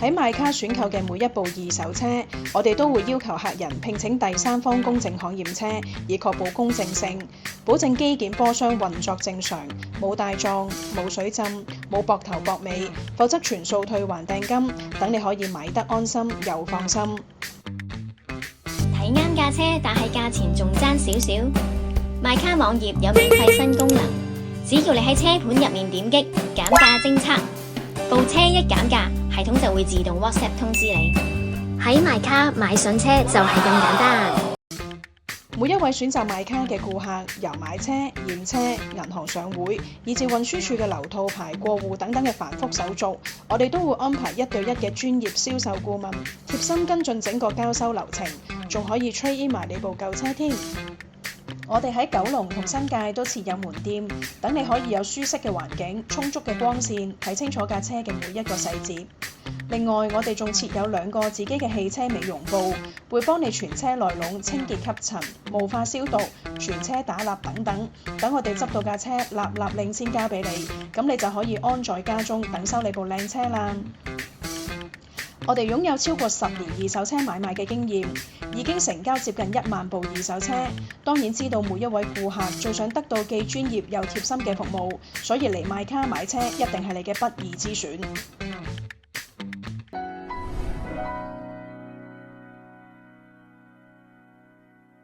喺買卡選購嘅每一部二手車，我哋都會要求客人聘請第三方公證行驗車，以確保公正性，保證機件波箱運作正常，冇帶撞、冇水浸、冇駁頭駁尾，否則全數退還訂金，等你可以買得安心又放心。睇啱架車，但係價錢仲爭少少。買卡網頁有免費新功能，只要你喺車盤入面點擊減價偵測，部車一減價，系統就會自動 WhatsApp 通知你。喺買卡買筍車就係咁簡單。每一位選擇買卡嘅顧客，由買車、驗車、銀行上會，以至運輸署嘅留套牌、過戶等等嘅繁複手續，我哋都會安排1對1嘅專業銷售顧問，貼心跟進整個交收流程，仲可以 trade in 埋你部舊車添。我哋喺九龍同新界都設有門店，等你可以有舒適嘅環境、充足嘅光線，睇清楚架車嘅每一個細節。另外，我哋仲設有2個自己嘅汽車美容部，會幫你全車內籠清潔吸塵、霧化消毒、全車打蠟等等。等我哋執到架車立令先交俾你，咁你就可以安在家中等收你部靚車啦。我哋擁有超過10年二手車買賣嘅經驗，已經成交接近1萬部二手車。當然知道每一位顧客最想得到既專業又貼心嘅服務，所以嚟買卡買車一定係你嘅不二之選。